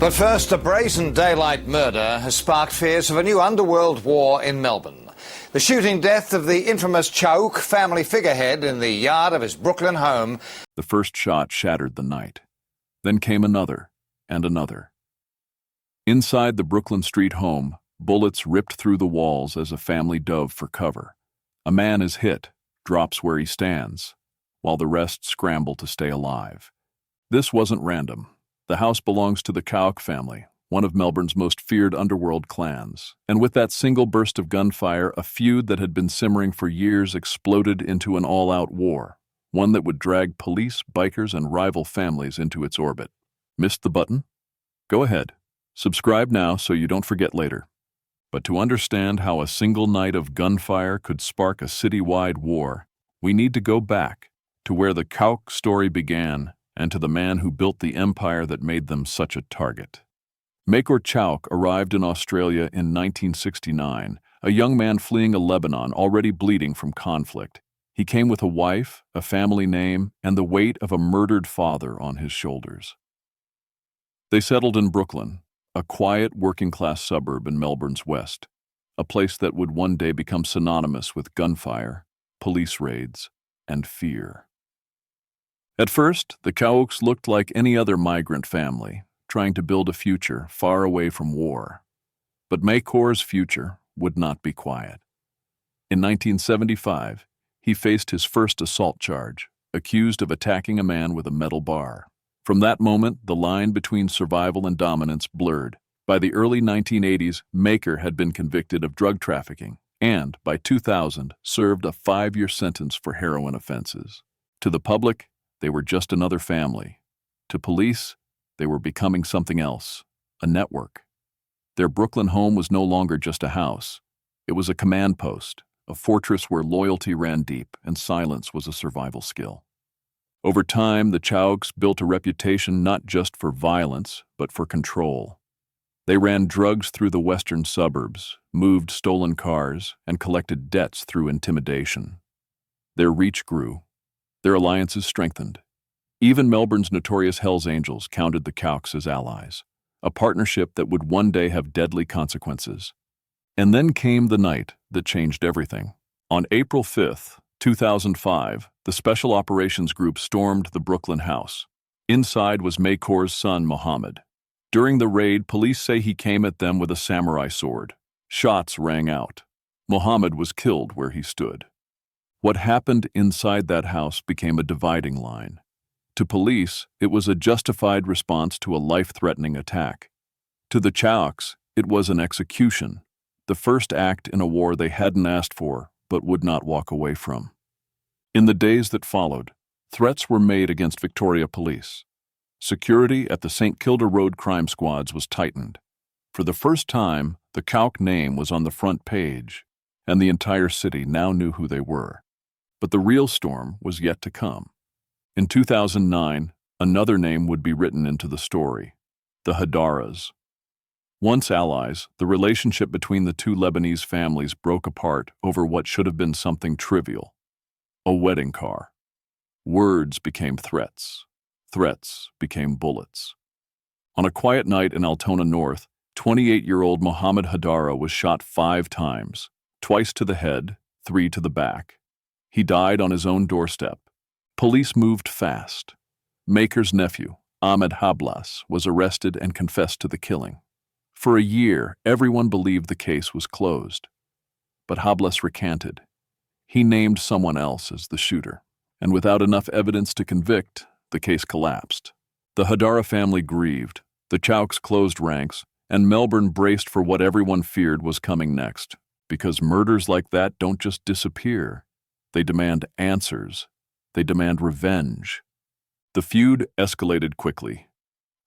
But first, a brazen daylight murder has sparked fears of a new underworld war in Melbourne. The shooting death of the infamous Chaouk family figurehead in the yard of his Brooklyn home. The first shot shattered the night. Then came another and another. Inside the Brooklyn Street home, bullets ripped through the walls as a family dove for cover. A man is hit, drops where he stands, while the rest scramble to stay alive. This wasn't random. The house belongs to the Chaouk family, one of Melbourne's most feared underworld clans. And with that single burst of gunfire, a feud that had been simmering for years exploded into an all-out war, one that would drag police, bikers, and rival families into its orbit. Missed the button? Go ahead. Subscribe now so you don't forget later. But to understand how a single night of gunfire could spark a citywide war, we need to go back to where the Chaouk story began and to the man who built the empire that made them such a target. Makor Chaouk arrived in Australia in 1969, a young man fleeing a Lebanon already bleeding from conflict. He came with a wife, a family name, and the weight of a murdered father on his shoulders. They settled in Brooklyn, a quiet working-class suburb in Melbourne's west, a place that would one day become synonymous with gunfire, police raids, and fear. At first, the Chaouks looked like any other migrant family, trying to build a future far away from war. But Makor's future would not be quiet. In 1975, he faced his first assault charge, accused of attacking a man with a metal bar. From that moment, the line between survival and dominance blurred. By the early 1980s, Makor had been convicted of drug trafficking and, by 2000, served a 5-year sentence for heroin offenses. To the public, they were just another family. To police, they were becoming something else, a network. Their Brooklyn home was no longer just a house. It was a command post, a fortress where loyalty ran deep and silence was a survival skill. Over time, the Chaouks built a reputation not just for violence, but for control. They ran drugs through the western suburbs, moved stolen cars, and collected debts through intimidation. Their reach grew. Their alliances strengthened. Even Melbourne's notorious Hells Angels counted the Chaouks as allies, a partnership that would one day have deadly consequences. And then came the night that changed everything. On April 5th, 2005, the Special Operations Group stormed the Brooklyn house. Inside was Makor's son, Mohammed. During the raid, police say he came at them with a samurai sword. Shots rang out. Mohammed was killed where he stood. What happened inside that house became a dividing line. To police, it was a justified response to a life-threatening attack. To the Chaouks, it was an execution, the first act in a war they hadn't asked for but would not walk away from. In the days that followed, threats were made against Victoria Police. Security at the St. Kilda Road crime squads was tightened. For the first time, the Chaouk name was on the front page, and the entire city now knew who they were. But the real storm was yet to come. In 2009, another name would be written into the story: the Hadaras. Once allies, the relationship between the two Lebanese families broke apart over what should have been something trivial: a wedding car. Words became threats. Threats became bullets. On a quiet night in Altona North, 28-year-old Mohammed Hadara was shot 5 times, twice to the head, 3 to the back. He died on his own doorstep. Police moved fast. Makor's nephew, Ahmed Hablas, was arrested and confessed to the killing. For a year, everyone believed the case was closed. But Hablas recanted. He named someone else as the shooter, and without enough evidence to convict, the case collapsed. The Hadara family grieved, the Chaouks closed ranks, and Melbourne braced for what everyone feared was coming next, because murders like that don't just disappear. They demand answers. They demand revenge. The feud escalated quickly.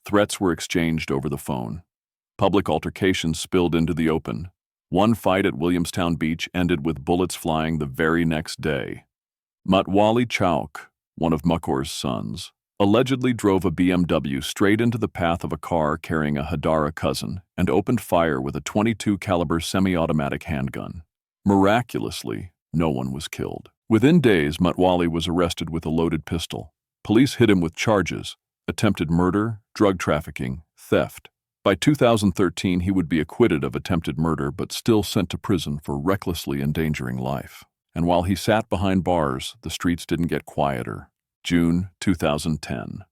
Threats were exchanged over the phone. Public altercations spilled into the open. One fight at Williamstown Beach ended with bullets flying the very next day. Makor Chaouk, one of Makor's sons, allegedly drove a BMW straight into the path of a car carrying a Hadara cousin and opened fire with a .22 caliber semi-automatic handgun. Miraculously, no one was killed. Within days, Makor was arrested with a loaded pistol. Police hit him with charges: attempted murder, drug trafficking, theft, By 2013, he would be acquitted of attempted murder but still sent to prison for recklessly endangering life. And while he sat behind bars, the streets didn't get quieter. June 2010.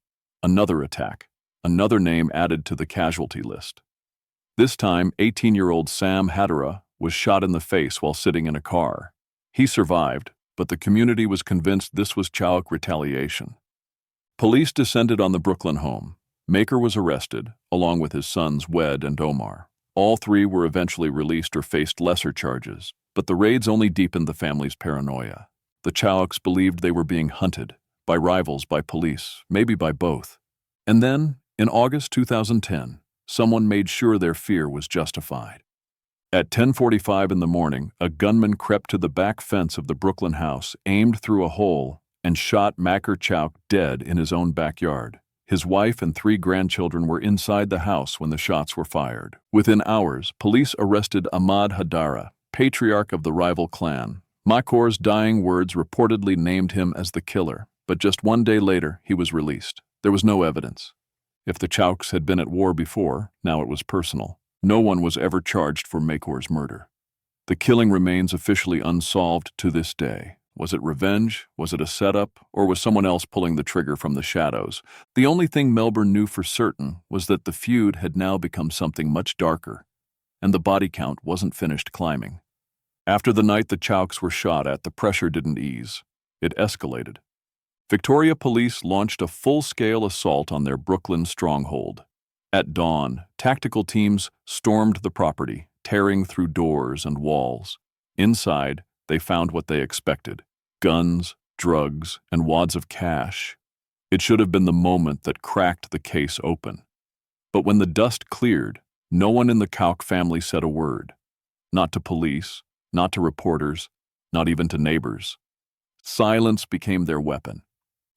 Another attack, another name added to the casualty list. This time, 18-year-old Sam Haddaras was shot in the face while sitting in a car. He survived, but the community was convinced this was Chaouk retaliation. Police descended on the Brooklyn home. Makor was arrested, along with his sons Wed and Omar. All three were eventually released or faced lesser charges, but the raids only deepened the family's paranoia. The Chaouks believed they were being hunted, by rivals, by police, maybe by both. And then, in August 2010, someone made sure their fear was justified. At 10:45 in the morning, a gunman crept to the back fence of the Brooklyn house, aimed through a hole, and shot Makor Chaouk dead in his own backyard. His wife and 3 grandchildren were inside the house when the shots were fired. Within hours, police arrested Ahmad Hadaras, patriarch of the rival clan. Makor's dying words reportedly named him as the killer, but just one day later, he was released. There was no evidence. If the Chaouks had been at war before, now it was personal. No one was ever charged for Makor's murder. The killing remains officially unsolved to this day. Was it revenge? Was it a setup? Or was someone else pulling the trigger from the shadows? The only thing Melbourne knew for certain was that the feud had now become something much darker, and the body count wasn't finished climbing. After the night the Chaouks were shot at, the pressure didn't ease. It escalated. Victoria police launched a full-scale assault on their Brooklyn stronghold. At dawn, tactical teams stormed the property, tearing through doors and walls. Inside, they found what they expected: guns, drugs, and wads of cash. It should have been the moment that cracked the case open. But when the dust cleared, no one in the Chaouk family said a word. Not to police, not to reporters, not even to neighbors. Silence became their weapon.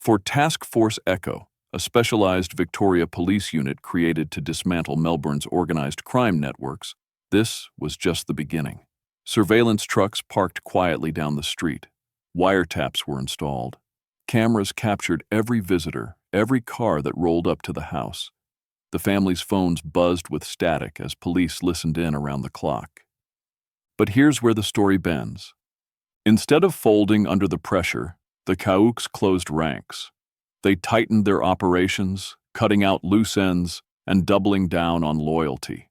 For Task Force Echo, a specialized Victoria police unit created to dismantle Melbourne's organized crime networks, this was just the beginning. Surveillance trucks parked quietly down the street. Wiretaps were installed. Cameras captured every visitor, every car that rolled up to the house. The family's phones buzzed with static as police listened in around the clock. But here's where the story bends. Instead of folding under the pressure, the Chaouks closed ranks. They tightened their operations, cutting out loose ends and doubling down on loyalty.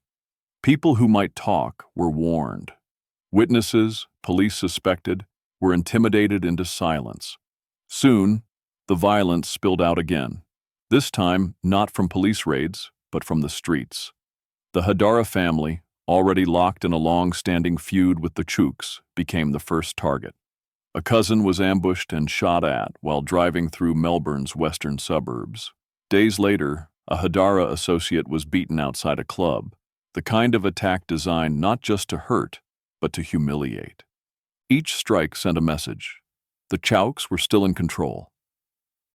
People who might talk were warned. Witnesses, police suspected, were intimidated into silence. Soon, the violence spilled out again. This time, not from police raids, but from the streets. The Hadaras family, already locked in a long-standing feud with the Chaouks, became the first target. A cousin was ambushed and shot at while driving through Melbourne's western suburbs. Days later, a Hadaras associate was beaten outside a club, the kind of attack designed not just to hurt, but to humiliate. Each strike sent a message. The Chaouks were still in control.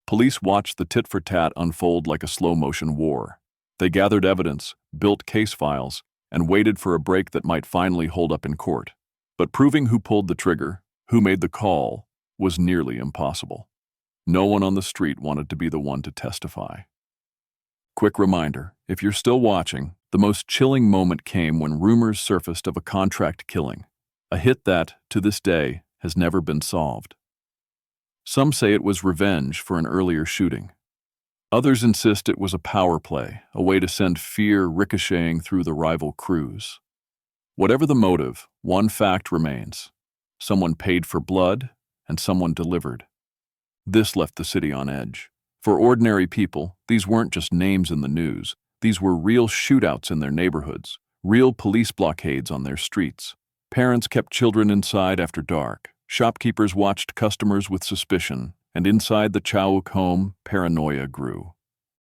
Police watched the tit-for-tat unfold like a slow-motion war. They gathered evidence, built case files, and waited for a break that might finally hold up in court. But proving who pulled the trigger, who made the call, was nearly impossible. No one on the street wanted to be the one to testify. Quick reminder, if you're still watching, the most chilling moment came when rumors surfaced of a contract killing, a hit that, to this day, has never been solved. Some say it was revenge for an earlier shooting. Others insist it was a power play, a way to send fear ricocheting through the rival crews. Whatever the motive, one fact remains. Someone paid for blood, and someone delivered. This left the city on edge. For ordinary people, these weren't just names in the news. These were real shootouts in their neighborhoods, real police blockades on their streets. Parents kept children inside after dark. Shopkeepers watched customers with suspicion, and inside the Chaouk home, paranoia grew.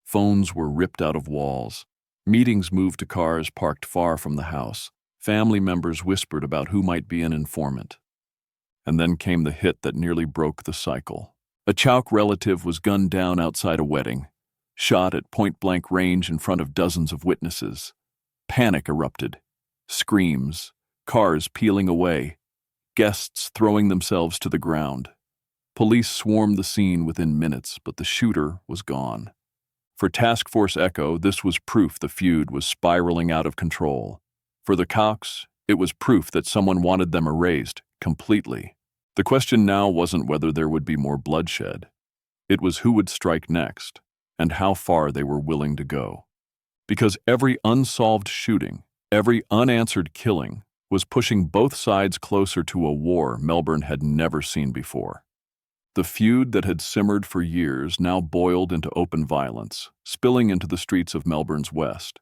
Phones were ripped out of walls. Meetings moved to cars parked far from the house. Family members whispered about who might be an informant. And then came the hit that nearly broke the cycle. A Chaouk relative was gunned down outside a wedding, shot at point-blank range in front of dozens of witnesses. Panic erupted. Screams, cars peeling away, guests throwing themselves to the ground. Police swarmed the scene within minutes, but the shooter was gone. For Task Force Echo, this was proof the feud was spiraling out of control. For the Chaouks, it was proof that someone wanted them erased completely. The question now wasn't whether there would be more bloodshed. It was who would strike next, and how far they were willing to go. Because every unsolved shooting, every unanswered killing, was pushing both sides closer to a war Melbourne had never seen before. The feud that had simmered for years now boiled into open violence, spilling into the streets of Melbourne's west.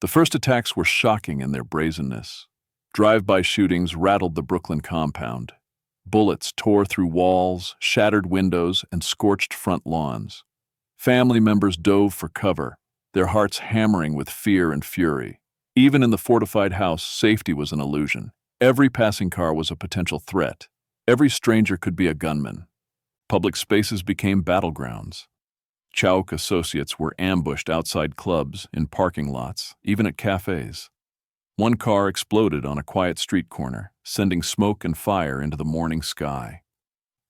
The first attacks were shocking in their brazenness. Drive-by shootings rattled the Brooklyn compound. Bullets tore through walls, shattered windows, and scorched front lawns. Family members dove for cover, their hearts hammering with fear and fury. Even in the fortified house, safety was an illusion. Every passing car was a potential threat. Every stranger could be a gunman. Public spaces became battlegrounds. Chaouk associates were ambushed outside clubs, in parking lots, even at cafes. One car exploded on a quiet street corner, sending smoke and fire into the morning sky.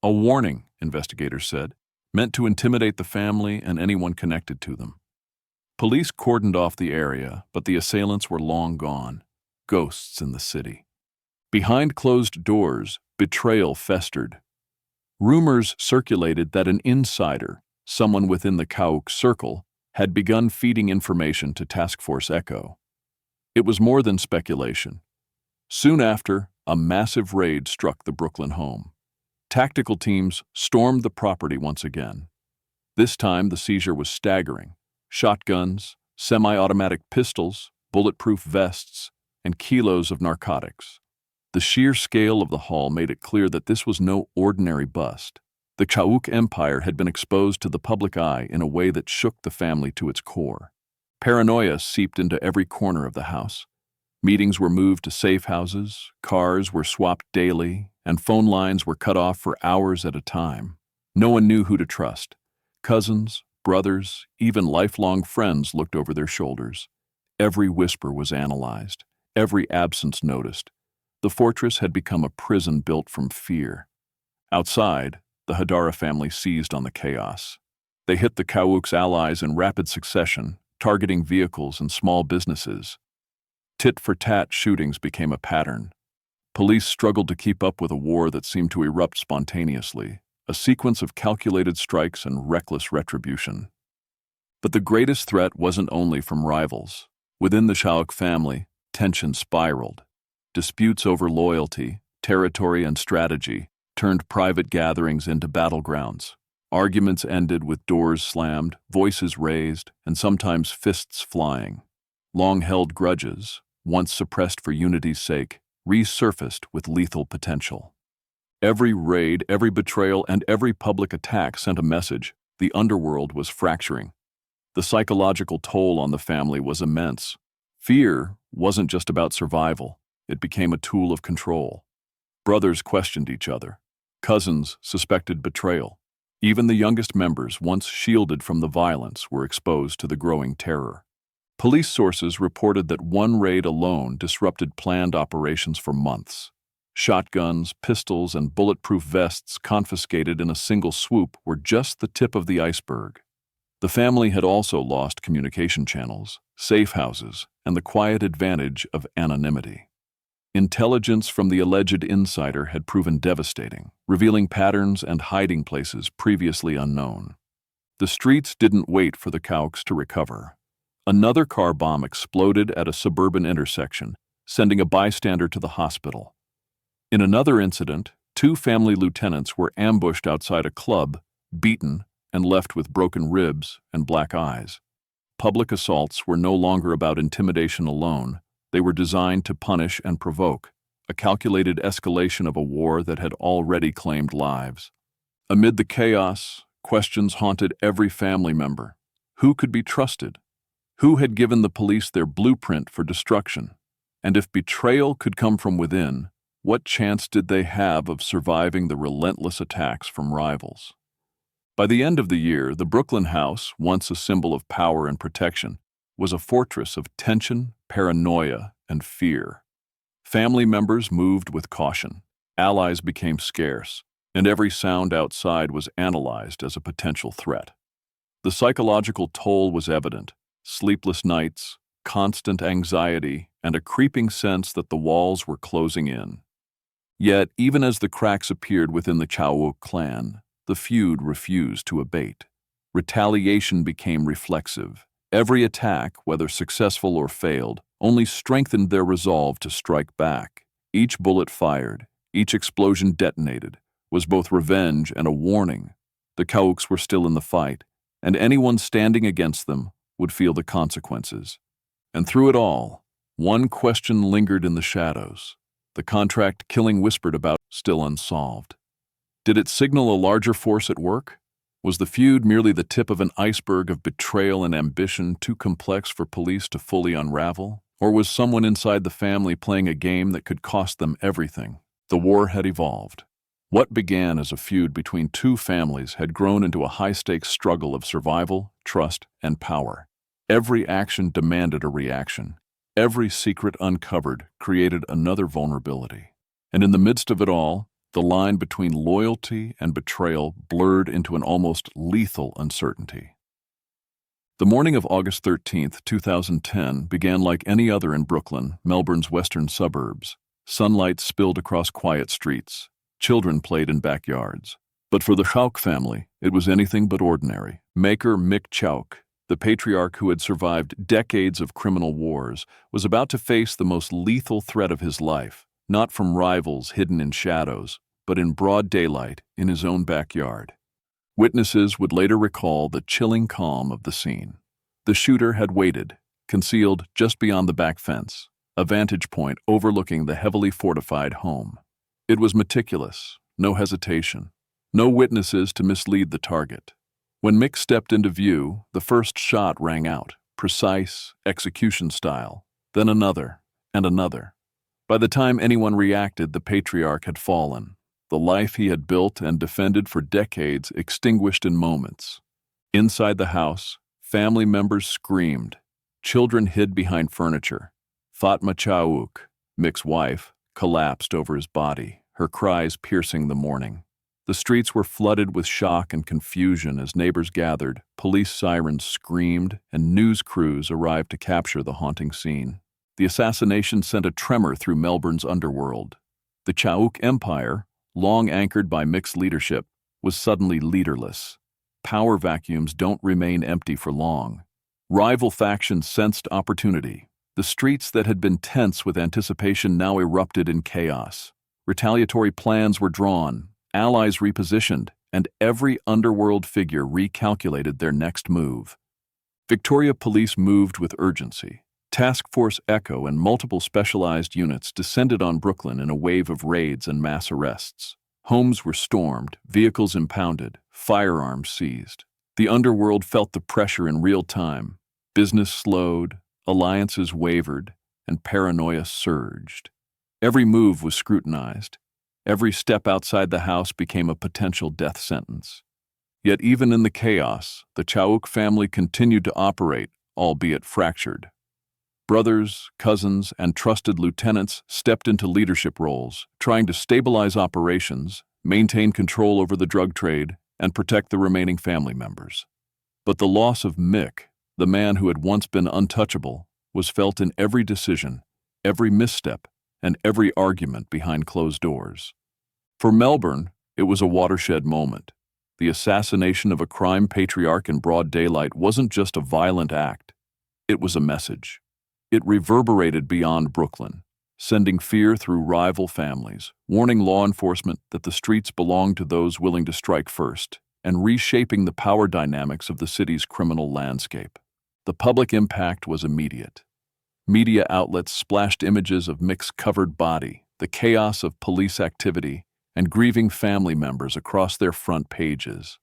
A warning, investigators said, meant to intimidate the family and anyone connected to them. Police cordoned off the area, but the assailants were long gone, ghosts in the city. Behind closed doors, betrayal festered. Rumors circulated that an insider, someone within the Chaouk circle, had begun feeding information to Task Force Echo. It was more than speculation. Soon after, a massive raid struck the Brooklyn home. Tactical teams stormed the property once again. This time, the seizure was staggering. Shotguns, semi-automatic pistols, bulletproof vests, and kilos of narcotics. The sheer scale of the haul made it clear that this was no ordinary bust. The Chaouk empire had been exposed to the public eye in a way that shook the family to its core. Paranoia seeped into every corner of the house. Meetings were moved to safe houses, cars were swapped daily, and phone lines were cut off for hours at a time. No one knew who to trust. Cousins, brothers, even lifelong friends looked over their shoulders. Every whisper was analyzed, every absence noticed. The fortress had become a prison built from fear. Outside, the Haddaras family seized on the chaos. They hit the Chaouk's allies in rapid succession, targeting vehicles and small businesses. Tit-for-tat shootings became a pattern. Police struggled to keep up with a war that seemed to erupt spontaneously, a sequence of calculated strikes and reckless retribution. But the greatest threat wasn't only from rivals. Within the Chaouk family, tension spiraled. Disputes over loyalty, territory, and strategy turned private gatherings into battlegrounds. Arguments ended with doors slammed, voices raised, and sometimes fists flying. Long-held grudges, once suppressed for unity's sake, resurfaced with lethal potential. Every raid, every betrayal, and every public attack sent a message: the underworld was fracturing. The psychological toll on the family was immense. Fear wasn't just about survival. It became a tool of control. Brothers questioned each other. Cousins suspected betrayal. Even the youngest members, once shielded from the violence, were exposed to the growing terror. Police sources reported that one raid alone disrupted planned operations for months. Shotguns, pistols, and bulletproof vests confiscated in a single swoop were just the tip of the iceberg. The family had also lost communication channels, safe houses, and the quiet advantage of anonymity. Intelligence from the alleged insider had proven devastating, revealing patterns and hiding places previously unknown. The streets didn't wait for the Chaouks to recover. Another car bomb exploded at a suburban intersection, sending a bystander to the hospital. In another incident, 2 family lieutenants were ambushed outside a club, beaten, and left with broken ribs and black eyes. Public assaults were no longer about intimidation alone. They were designed to punish and provoke, a calculated escalation of a war that had already claimed lives. Amid the chaos, questions haunted every family member. Who could be trusted? Who had given the police their blueprint for destruction? And if betrayal could come from within, what chance did they have of surviving the relentless attacks from rivals? By the end of the year, the Brooklyn house, once a symbol of power and protection, was a fortress of tension, paranoia, and fear. Family members moved with caution. Allies became scarce, and every sound outside was analyzed as a potential threat. The psychological toll was evident: sleepless nights, constant anxiety, and a creeping sense that the walls were closing in. Yet, even as the cracks appeared within the Chaouk clan, the feud refused to abate. Retaliation became reflexive. Every attack, whether successful or failed, only strengthened their resolve to strike back. Each bullet fired, each explosion detonated, was both revenge and a warning. The Chaouks were still in the fight, and anyone standing against them would feel the consequences. And through it all, one question lingered in the shadows. The contract killing whispered about still unsolved. Did it signal a larger force at work? Was the feud merely the tip of an iceberg of betrayal and ambition too complex for police to fully unravel? Or was someone inside the family playing a game that could cost them everything? The war had evolved. What began as a feud between two families had grown into a high-stakes struggle of survival, trust, and power. Every action demanded a reaction. Every secret uncovered created another vulnerability. And in the midst of it all, the line between loyalty and betrayal blurred into an almost lethal uncertainty. The morning of August 13, 2010, began like any other in Brooklyn, Melbourne's western suburbs. Sunlight spilled across quiet streets. Children played in backyards. But for the Chaouk family, it was anything but ordinary. Makor Chaouk, the patriarch who had survived decades of criminal wars, was about to face the most lethal threat of his life, not from rivals hidden in shadows, but in broad daylight in his own backyard. Witnesses would later recall the chilling calm of the scene. The shooter had waited, concealed just beyond the back fence, a vantage point overlooking the heavily fortified home. It was meticulous, no hesitation, no witnesses to mislead the target. When Mick stepped into view, the first shot rang out, precise, execution style, then another, and another. By the time anyone reacted, the patriarch had fallen, the life he had built and defended for decades extinguished in moments. Inside the house, family members screamed. Children hid behind furniture. Makor Chaouk, Mick's wife, collapsed over his body, her cries piercing the morning. The streets were flooded with shock and confusion as neighbors gathered, police sirens screamed, and news crews arrived to capture the haunting scene. The assassination sent a tremor through Melbourne's underworld. The Chaouk empire, long anchored by Mick's leadership, was suddenly leaderless. Power vacuums don't remain empty for long. Rival factions sensed opportunity. The streets that had been tense with anticipation now erupted in chaos. Retaliatory plans were drawn, allies repositioned, and every underworld figure recalculated their next move. Victoria Police moved with urgency. Task Force Echo and multiple specialized units descended on Brooklyn in a wave of raids and mass arrests. Homes were stormed, vehicles impounded, firearms seized. The underworld felt the pressure in real time. Business slowed, alliances wavered, and paranoia surged. Every move was scrutinized. Every step outside the house became a potential death sentence. Yet even in the chaos, the Chaouk family continued to operate, albeit fractured. Brothers, cousins, and trusted lieutenants stepped into leadership roles, trying to stabilize operations, maintain control over the drug trade, and protect the remaining family members. But the loss of Mick, the man who had once been untouchable, was felt in every decision, every misstep, and every argument behind closed doors. For Melbourne, it was a watershed moment. The assassination of a crime patriarch in broad daylight wasn't just a violent act. It was a message. It reverberated beyond Brooklyn, sending fear through rival families, warning law enforcement that the streets belonged to those willing to strike first, and reshaping the power dynamics of the city's criminal landscape. The public impact was immediate. Media outlets splashed images of Mick's covered body, the chaos of police activity, and grieving family members across their front pages.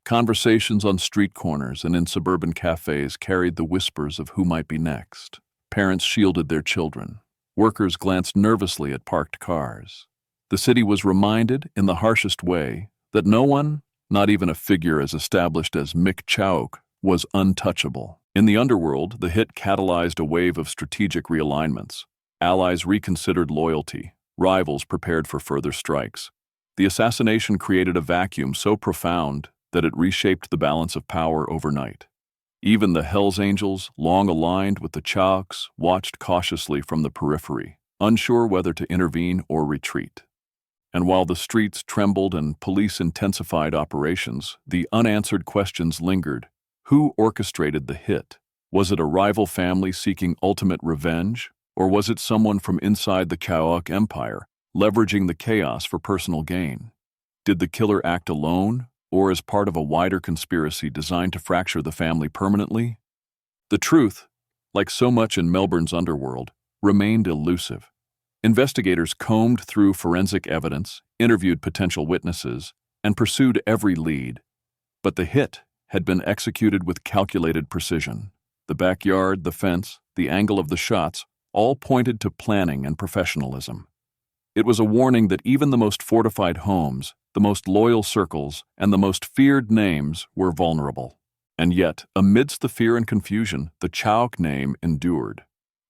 Conversations on street corners and in suburban cafes carried the whispers of who might be next. Parents shielded their children. Workers glanced nervously at parked cars. The city was reminded, in the harshest way, that no one, not even a figure as established as Makor Chaouk, was untouchable. In the underworld, the hit catalyzed a wave of strategic realignments. Allies reconsidered loyalty. Rivals prepared for further strikes. The assassination created a vacuum so profound that it reshaped the balance of power overnight. Even the Hells Angels, long aligned with the Chaouks, watched cautiously from the periphery, unsure whether to intervene or retreat. And while the streets trembled and police intensified operations, the unanswered questions lingered. Who orchestrated the hit? Was it a rival family seeking ultimate revenge? Or was it someone from inside the Chaouk Empire, leveraging the chaos for personal gain? Did the killer act alone, or as part of a wider conspiracy designed to fracture the family permanently? The truth, like so much in Melbourne's underworld, remained elusive. Investigators combed through forensic evidence, interviewed potential witnesses, and pursued every lead. But the hit had been executed with calculated precision. The backyard, the fence, the angle of the shots, all pointed to planning and professionalism. It was a warning that even the most fortified homes, the most loyal circles, and the most feared names were vulnerable. And yet, amidst the fear and confusion, the Chaouk name endured.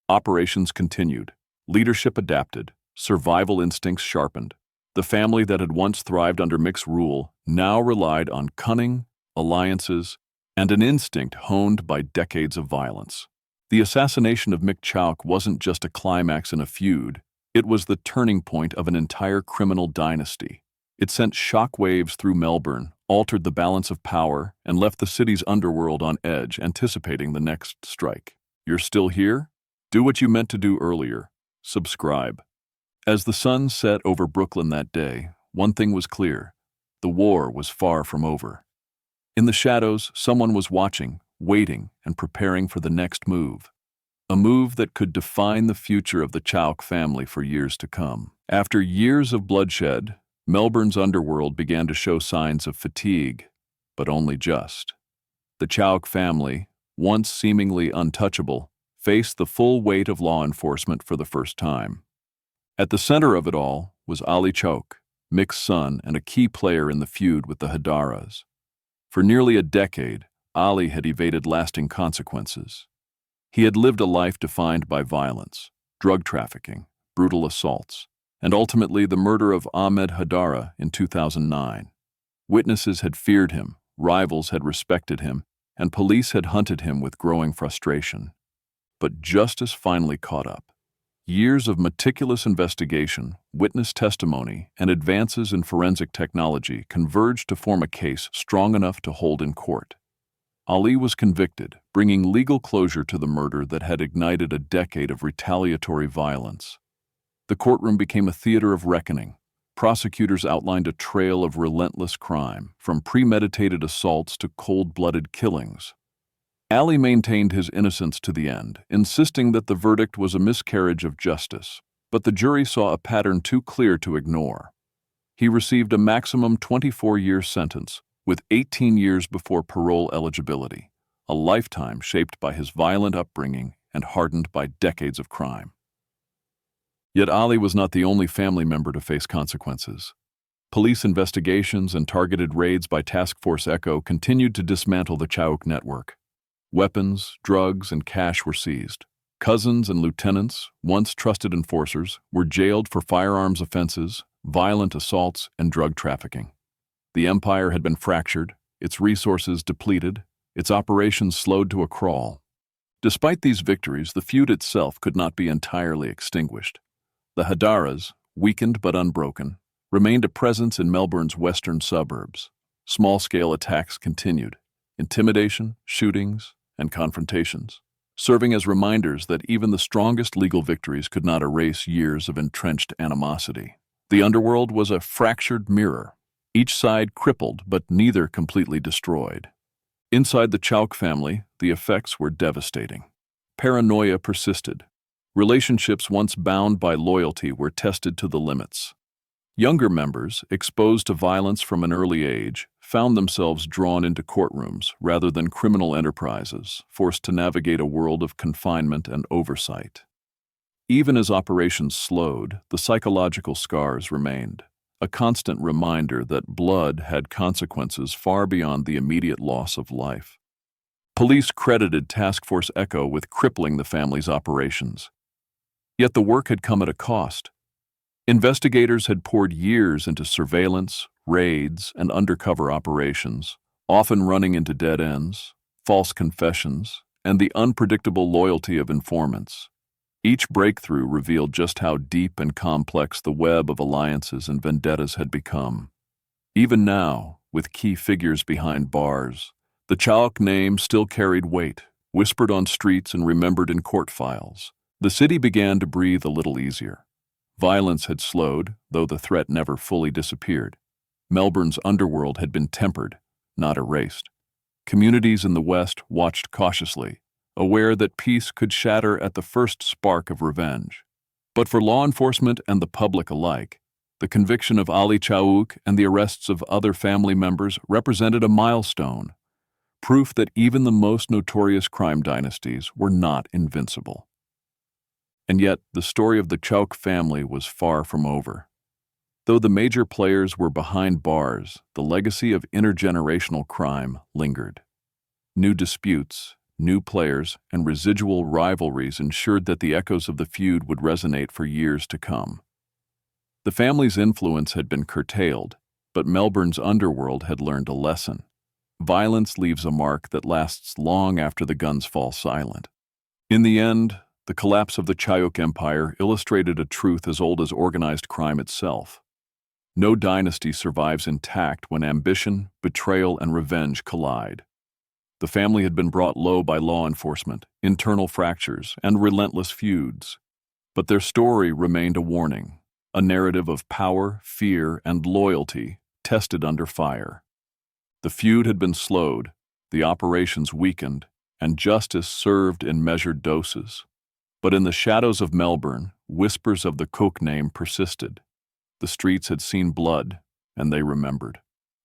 Operations continued. Leadership adapted. Survival instincts sharpened. The family that had once thrived under mixed rule now relied on cunning, alliances, and an instinct honed by decades of violence. The assassination of Makor Chaouk wasn't just a climax in a feud. It was the turning point of an entire criminal dynasty. It sent shockwaves through Melbourne, altered the balance of power, and left the city's underworld on edge, anticipating the next strike. You're still here? Do what you meant to do earlier. Subscribe. As the sun set over Brooklyn that day, one thing was clear. The war was far from over. In the shadows, someone was watching, waiting, and preparing for the next move. A move that could define the future of the Chaouk family for years to come. After years of bloodshed, Melbourne's underworld began to show signs of fatigue, but only just. The Chaouk family, once seemingly untouchable, faced the full weight of law enforcement for the first time. At the center of it all was Ali Chaouk, Mick's son and a key player in the feud with the Hadaras. For nearly a decade, Ali had evaded lasting consequences. He had lived a life defined by violence, drug trafficking, brutal assaults, and ultimately the murder of Ahmed Haddaras in 2009. Witnesses had feared him, rivals had respected him, and police had hunted him with growing frustration. But justice finally caught up. Years of meticulous investigation, witness testimony, and advances in forensic technology converged to form a case strong enough to hold in court. Ali was convicted, bringing legal closure to the murder that had ignited a decade of retaliatory violence. The courtroom became a theater of reckoning. Prosecutors outlined a trail of relentless crime, from premeditated assaults to cold-blooded killings. Ali maintained his innocence to the end, insisting that the verdict was a miscarriage of justice, but the jury saw a pattern too clear to ignore. He received a maximum 24-year sentence, with 18 years before parole eligibility, a lifetime shaped by his violent upbringing and hardened by decades of crime. Yet Ali was not the only family member to face consequences. Police investigations and targeted raids by Task Force Echo continued to dismantle the Chaouk network. Weapons, drugs, and cash were seized. Cousins and lieutenants, once trusted enforcers, were jailed for firearms offenses, violent assaults, and drug trafficking. The empire had been fractured, its resources depleted, its operations slowed to a crawl. Despite these victories, the feud itself could not be entirely extinguished. The Hadaras, weakened but unbroken, remained a presence in Melbourne's western suburbs. Small-scale attacks continued. Intimidation, shootings, and confrontations, serving as reminders that even the strongest legal victories could not erase years of entrenched animosity. The underworld was a fractured mirror, each side crippled but neither completely destroyed. Inside the Chaouk family, the effects were devastating. Paranoia persisted. Relationships once bound by loyalty were tested to the limits. Younger members, exposed to violence from an early age, found themselves drawn into courtrooms rather than criminal enterprises, forced to navigate a world of confinement and oversight. Even as operations slowed, the psychological scars remained, a constant reminder that blood had consequences far beyond the immediate loss of life. Police credited Task Force Echo with crippling the family's operations. Yet the work had come at a cost. Investigators had poured years into surveillance, raids, and undercover operations, often running into dead ends, false confessions, and the unpredictable loyalty of informants. Each breakthrough revealed just how deep and complex the web of alliances and vendettas had become. Even now, with key figures behind bars, the Chaouk name still carried weight, whispered on streets and remembered in court files. The city began to breathe a little easier. Violence had slowed, though the threat never fully disappeared. Melbourne's underworld had been tempered, not erased. Communities in the West watched cautiously, aware that peace could shatter at the first spark of revenge. But for law enforcement and the public alike, the conviction of Ali Chaouk and the arrests of other family members represented a milestone, proof that even the most notorious crime dynasties were not invincible. And yet, the story of the Chaouk family was far from over. Though the major players were behind bars, the legacy of intergenerational crime lingered. New disputes, new players, and residual rivalries ensured that the echoes of the feud would resonate for years to come. The family's influence had been curtailed, but Melbourne's underworld had learned a lesson. Violence leaves a mark that lasts long after the guns fall silent. In the end, the collapse of the Chaouk Empire illustrated a truth as old as organized crime itself. No dynasty survives intact when ambition, betrayal, and revenge collide. The family had been brought low by law enforcement, internal fractures, and relentless feuds. But their story remained a warning, a narrative of power, fear, and loyalty tested under fire. The feud had been slowed, the operations weakened, and justice served in measured doses. But in the shadows of Melbourne, whispers of the Chaouk name persisted. The streets had seen blood, and they remembered.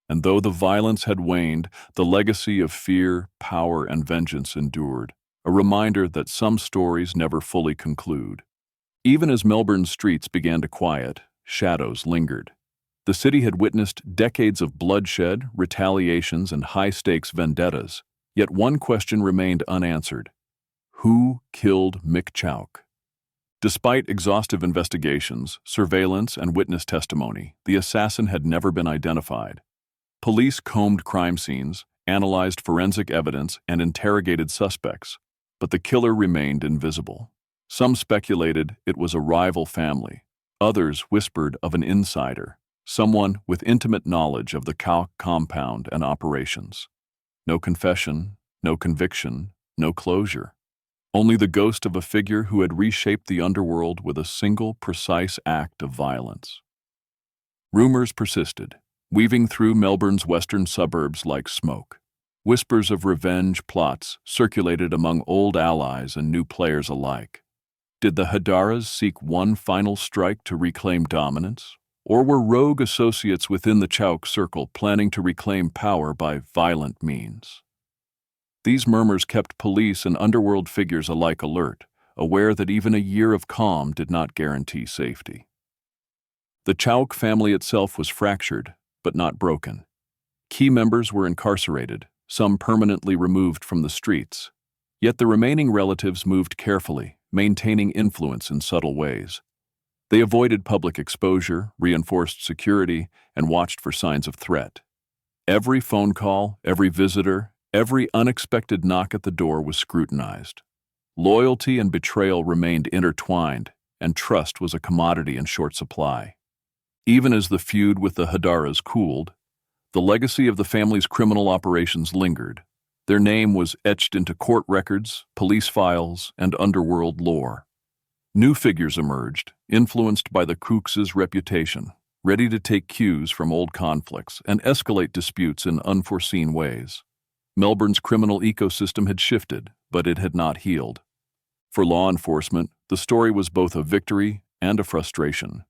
And though the violence had waned, the legacy of fear, power, and vengeance endured, a reminder that some stories never fully conclude. Even as Melbourne's streets began to quiet, shadows lingered. The city had witnessed decades of bloodshed, retaliations, and high-stakes vendettas, yet one question remained unanswered. Who killed Makor Chaouk? Despite exhaustive investigations, surveillance, and witness testimony, the assassin had never been identified. Police combed crime scenes, analyzed forensic evidence, and interrogated suspects, but the killer remained invisible. Some speculated it was a rival family. Others whispered of an insider, someone with intimate knowledge of the Chaouk compound and operations. No confession, no conviction, no closure. Only the ghost of a figure who had reshaped the underworld with a single, precise act of violence. Rumors persisted, weaving through Melbourne's western suburbs like smoke. Whispers of revenge plots circulated among old allies and new players alike. Did the Hadaras seek one final strike to reclaim dominance? Or were rogue associates within the Chaouk circle planning to reclaim power by violent means? These murmurs kept police and underworld figures alike alert, aware that even a year of calm did not guarantee safety. The Chaouk family itself was fractured, but not broken. Key members were incarcerated, some permanently removed from the streets. Yet the remaining relatives moved carefully, maintaining influence in subtle ways. They avoided public exposure, reinforced security, and watched for signs of threat. Every phone call, every visitor, every unexpected knock at the door was scrutinized. Loyalty and betrayal remained intertwined, and trust was a commodity in short supply. Even as the feud with the Hadaras cooled, the legacy of the family's criminal operations lingered. Their name was etched into court records, police files, and underworld lore. New figures emerged, influenced by the Chaouks' reputation, ready to take cues from old conflicts and escalate disputes in unforeseen ways. Melbourne's criminal ecosystem had shifted, but it had not healed. For law enforcement, the story was both a victory and a frustration.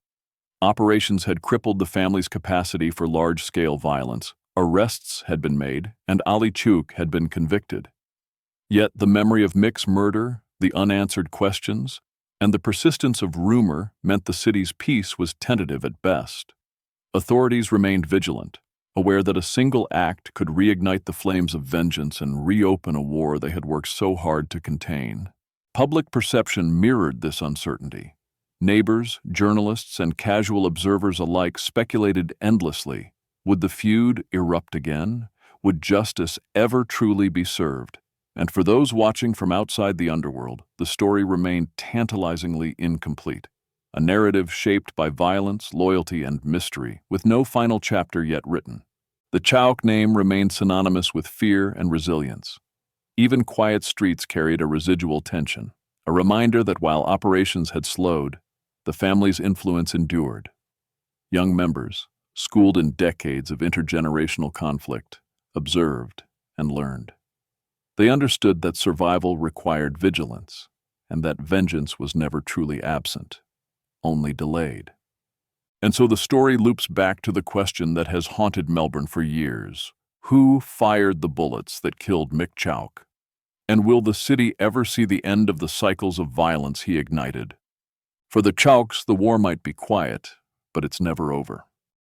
Operations had crippled the family's capacity for large-scale violence, arrests had been made, and Ali Chaouk had been convicted. Yet the memory of Mak's murder, the unanswered questions, and the persistence of rumor meant the city's peace was tentative at best. Authorities remained vigilant, aware that a single act could reignite the flames of vengeance and reopen a war they had worked so hard to contain. Public perception mirrored this uncertainty. Neighbors, journalists, and casual observers alike speculated endlessly. Would the feud erupt again? Would justice ever truly be served? And for those watching from outside the underworld, the story remained tantalizingly incomplete. A narrative shaped by violence, loyalty, and mystery, with no final chapter yet written. The Chaouk name remained synonymous with fear and resilience. Even quiet streets carried a residual tension, a reminder that while operations had slowed, the family's influence endured. Young members, schooled in decades of intergenerational conflict, observed and learned. They understood that survival required vigilance, and that vengeance was never truly absent, only delayed. And so the story loops back to the question that has haunted Melbourne for years. Who fired the bullets that killed Makor Chaouk? And will the city ever see the end of the cycles of violence he ignited? For the Chaouks, the war might be quiet, but it's never over.